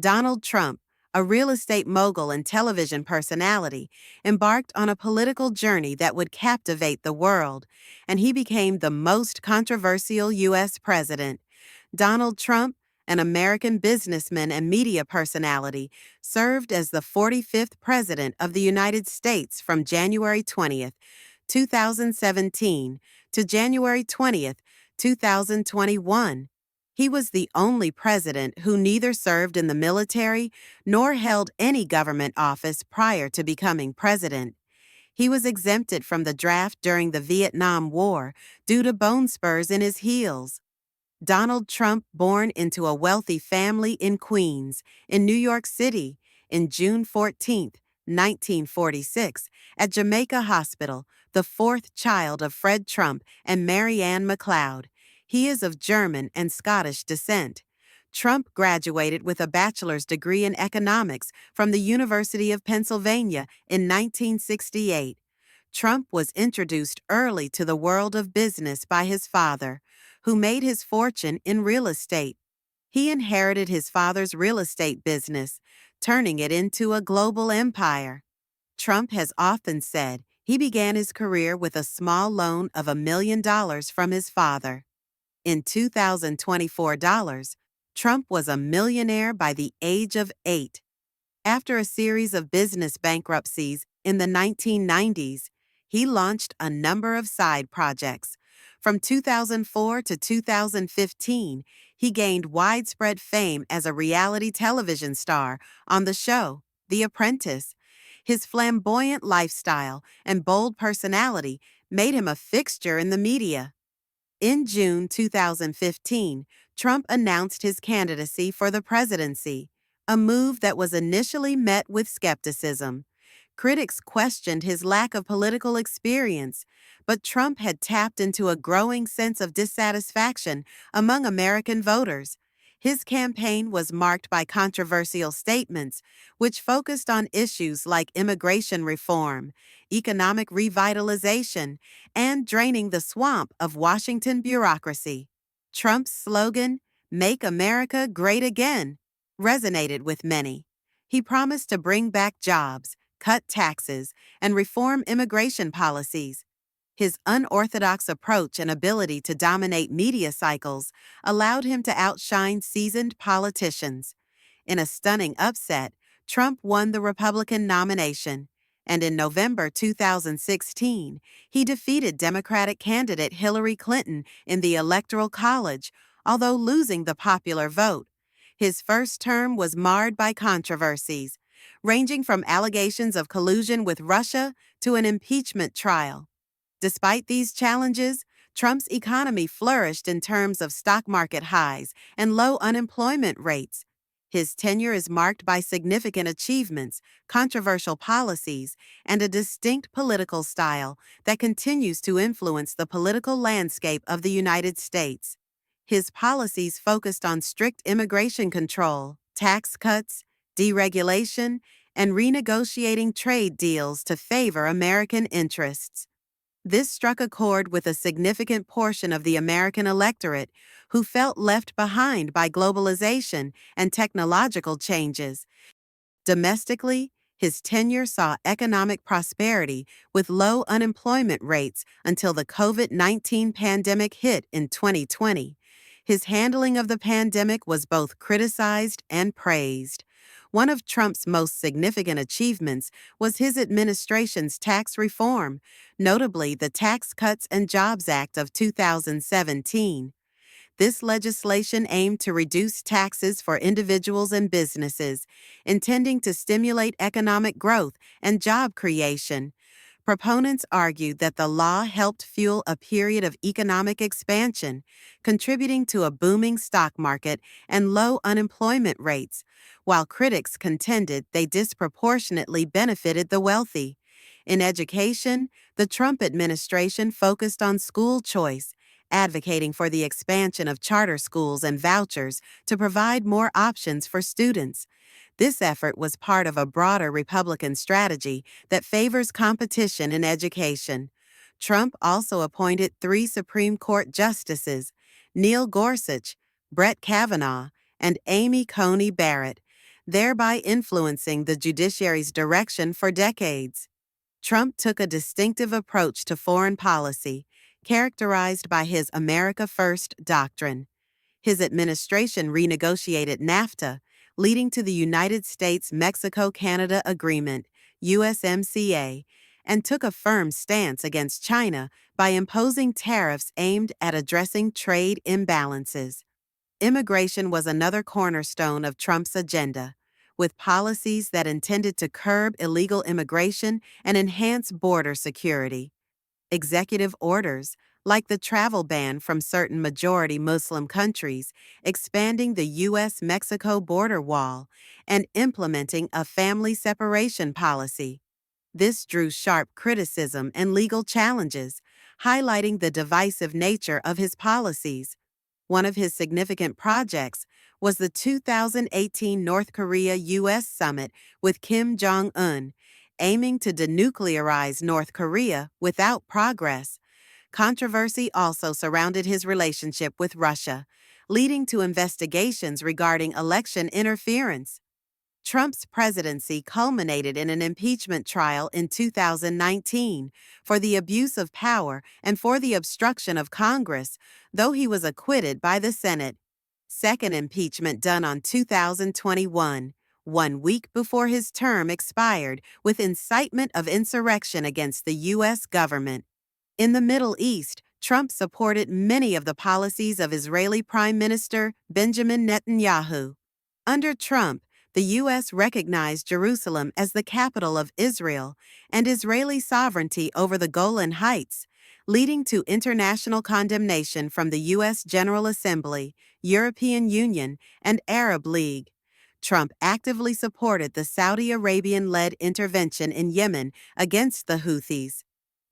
Donald Trump, a real estate mogul and television personality, embarked on a political journey that would captivate the world, and he became the most controversial U.S. president. Donald Trump, an American businessman and media personality, served as the 45th President of the United States from January 20th, 2017 to January 20th, 2021. He was the only president who neither served in the military nor held any government office prior to becoming president. He was exempted from the draft during the Vietnam War due to bone spurs in his heels. Donald Trump, born into a wealthy family in Queens, in New York City, in June 14, 1946, at Jamaica Hospital, the fourth child of Fred Trump and Mary Ann McLeod. He is of German and Scottish descent. Trump graduated with a bachelor's degree in economics from the University of Pennsylvania in 1968. Trump was introduced early to the world of business by his father, who made his fortune in real estate. He inherited his father's real estate business, turning it into a global empire. Trump has often said he began his career with a small loan of $1 million from his father. In 2024 dollars, Trump was a millionaire by the age of 8. After a series of business bankruptcies in the 1990s, he launched a number of side projects. From 2004 to 2015, he gained widespread fame as a reality television star on the show, The Apprentice. His flamboyant lifestyle and bold personality made him a fixture in the media. In June 2015, Trump announced his candidacy for the presidency, a move that was initially met with skepticism. Critics questioned his lack of political experience, but Trump had tapped into a growing sense of dissatisfaction among American voters. His campaign was marked by controversial statements, which focused on issues like immigration reform, economic revitalization, and draining the swamp of Washington bureaucracy. Trump's slogan, "Make America Great Again," resonated with many. He promised to bring back jobs, cut taxes, and reform immigration policies. His unorthodox approach and ability to dominate media cycles allowed him to outshine seasoned politicians. In a stunning upset, Trump won the Republican nomination, and in November 2016, he defeated Democratic candidate Hillary Clinton in the Electoral College, although losing the popular vote. His first term was marred by controversies, ranging from allegations of collusion with Russia to an impeachment trial. Despite these challenges, Trump's economy flourished in terms of stock market highs and low unemployment rates. His tenure is marked by significant achievements, controversial policies, and a distinct political style that continues to influence the political landscape of the United States. His policies focused on strict immigration control, tax cuts, deregulation, and renegotiating trade deals to favor American interests. This struck a chord with a significant portion of the American electorate who felt left behind by globalization and technological changes. Domestically, his tenure saw economic prosperity with low unemployment rates until the COVID-19 pandemic hit in 2020. His handling of the pandemic was both criticized and praised. One of Trump's most significant achievements was his administration's tax reform, notably the Tax Cuts and Jobs Act of 2017. This legislation aimed to reduce taxes for individuals and businesses, intending to stimulate economic growth and job creation. Proponents argued that the law helped fuel a period of economic expansion, contributing to a booming stock market and low unemployment rates, while critics contended they disproportionately benefited the wealthy. In education, the Trump administration focused on school choice, advocating for the expansion of charter schools and vouchers to provide more options for students. This effort was part of a broader Republican strategy that favors competition in education. Trump also appointed 3 Supreme Court justices, Neil Gorsuch, Brett Kavanaugh, and Amy Coney Barrett. thereby influencing the judiciary's direction for decades. Trump took a distinctive approach to foreign policy, characterized by his America First doctrine. His administration renegotiated NAFTA, leading to the United States-Mexico-Canada Agreement, USMCA, and took a firm stance against China by imposing tariffs aimed at addressing trade imbalances. Immigration was another cornerstone of Trump's agenda, with policies that intended to curb illegal immigration and enhance border security. Executive orders, like the travel ban from certain majority Muslim countries, expanding the U.S.-Mexico border wall, and implementing a family separation policy. This drew sharp criticism and legal challenges, highlighting the divisive nature of his policies. One of his significant projects was the 2018 North Korea-U.S. summit with Kim Jong-un, aiming to denuclearize North Korea without progress. Controversy also surrounded his relationship with Russia, leading to investigations regarding election interference. Trump's presidency culminated in an impeachment trial in 2019 for the abuse of power and for the obstruction of Congress, though he was acquitted by the Senate. Second impeachment done on 2021, 1 week before his term expired, with incitement of insurrection against the U.S. government. In the Middle East, Trump supported many of the policies of Israeli Prime Minister Benjamin Netanyahu. Under Trump, the U.S. recognized Jerusalem as the capital of Israel and Israeli sovereignty over the Golan Heights, leading to international condemnation from the U.S. General Assembly, European Union, and Arab League. Trump actively supported the Saudi Arabian-led intervention in Yemen against the Houthis.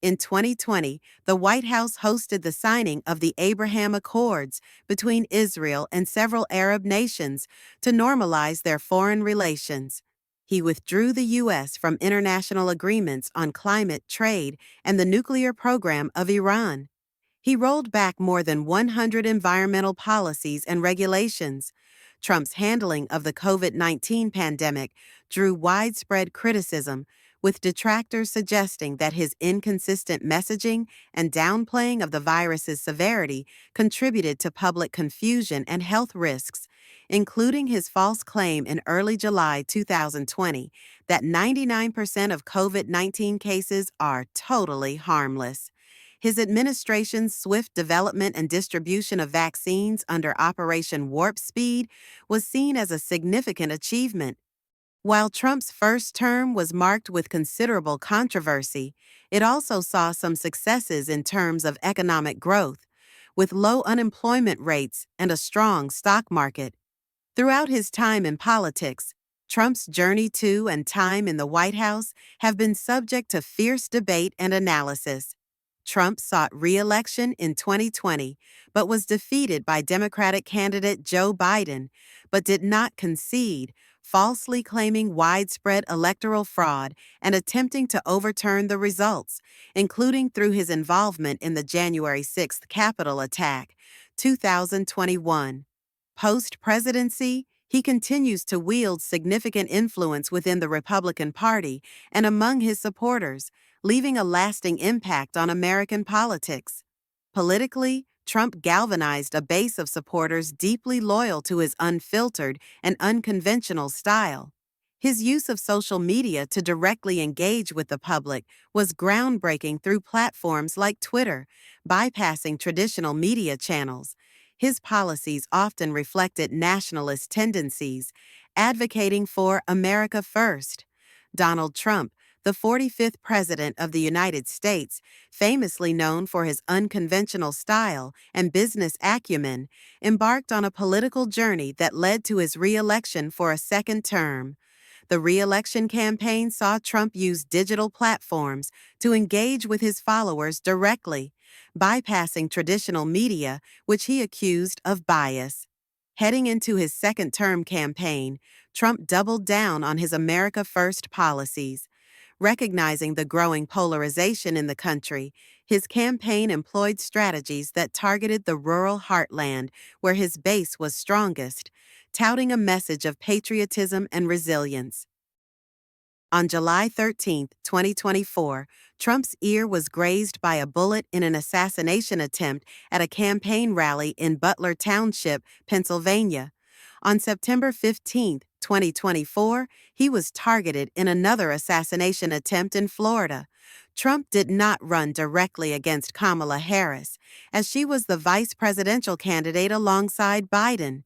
In 2020, the White House hosted the signing of the Abraham Accords between Israel and several Arab nations to normalize their foreign relations. He withdrew the U.S. from international agreements on climate, trade, and the nuclear program of Iran. He rolled back more than 100 environmental policies and regulations. Trump's handling of the COVID-19 pandemic drew widespread criticism, with detractors suggesting that his inconsistent messaging and downplaying of the virus's severity contributed to public confusion and health risks, including his false claim in early July 2020 that 99% of COVID-19 cases are totally harmless. His administration's swift development and distribution of vaccines under Operation Warp Speed was seen as a significant achievement. While Trump's first term was marked with considerable controversy, it also saw some successes in terms of economic growth, with low unemployment rates and a strong stock market. Throughout his time in politics, Trump's journey to and time in the White House have been subject to fierce debate and analysis. Trump sought re-election in 2020, but was defeated by Democratic candidate Joe Biden, but did not concede, falsely claiming widespread electoral fraud and attempting to overturn the results, including through his involvement in the January 6th Capitol attack, 2021. Post-presidency, he continues to wield significant influence within the Republican Party and among his supporters, leaving a lasting impact on American politics. Politically, Trump galvanized a base of supporters deeply loyal to his unfiltered and unconventional style. His use of social media to directly engage with the public was groundbreaking through platforms like Twitter, bypassing traditional media channels. His policies often reflected nationalist tendencies, advocating for America First. Donald Trump, the 45th President of the United States, famously known for his unconventional style and business acumen, embarked on a political journey that led to his re-election for a second term. The re-election campaign saw Trump use digital platforms to engage with his followers directly, bypassing traditional media, which he accused of bias. Heading into his second-term campaign, Trump doubled down on his America First policies. Recognizing the growing polarization in the country, his campaign employed strategies that targeted the rural heartland where his base was strongest, touting a message of patriotism and resilience. On July 13, 2024, Trump's ear was grazed by a bullet in an assassination attempt at a campaign rally in Butler Township, Pennsylvania. On September 15, 2024, he was targeted in another assassination attempt in Florida. Trump did not run directly against Kamala Harris, as she was the vice presidential candidate alongside Biden.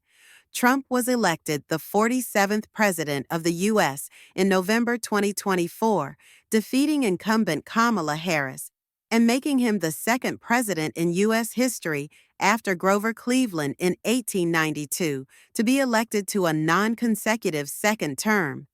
Trump was elected the 47th President of the U.S. in November 2024, defeating incumbent Kamala Harris and making him the second president in U.S. history after Grover Cleveland in 1892 to be elected to a non-consecutive second term.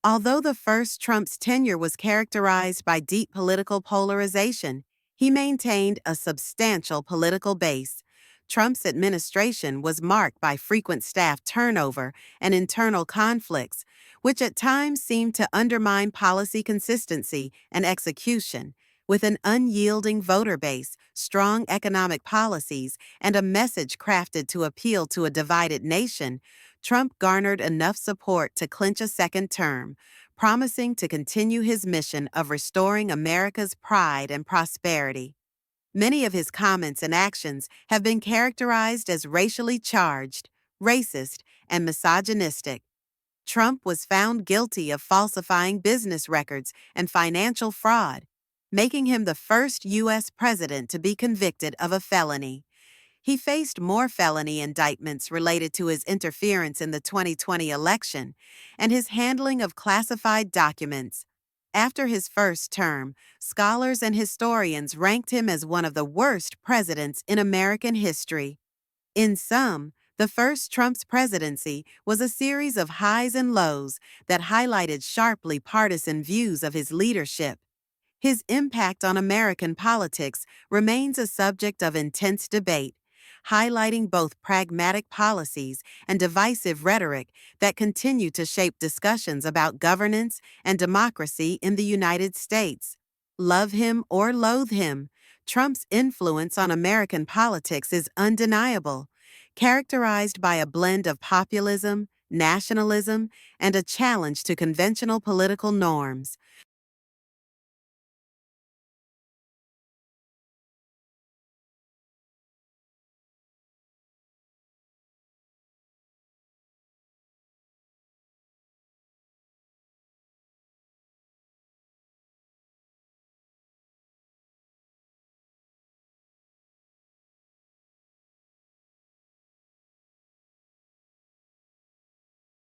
Although the first Trump's tenure was characterized by deep political polarization, he maintained a substantial political base. Trump's administration was marked by frequent staff turnover and internal conflicts, which at times seemed to undermine policy consistency and execution. With an unyielding voter base, strong economic policies, and a message crafted to appeal to a divided nation, Trump garnered enough support to clinch a second term, promising to continue his mission of restoring America's pride and prosperity. Many of his comments and actions have been characterized as racially charged, racist, and misogynistic. Trump was found guilty of falsifying business records and financial fraud, making him the first U.S. president to be convicted of a felony. He faced more felony indictments related to his interference in the 2020 election and his handling of classified documents. After his first term, scholars and historians ranked him as one of the worst presidents in American history. In sum, the first Trump's presidency was a series of highs and lows that highlighted sharply partisan views of his leadership. His impact on American politics remains a subject of intense debate, highlighting both pragmatic policies and divisive rhetoric that continue to shape discussions about governance and democracy in the United States. Love him or loathe him, Trump's influence on American politics is undeniable, characterized by a blend of populism, nationalism, and a challenge to conventional political norms.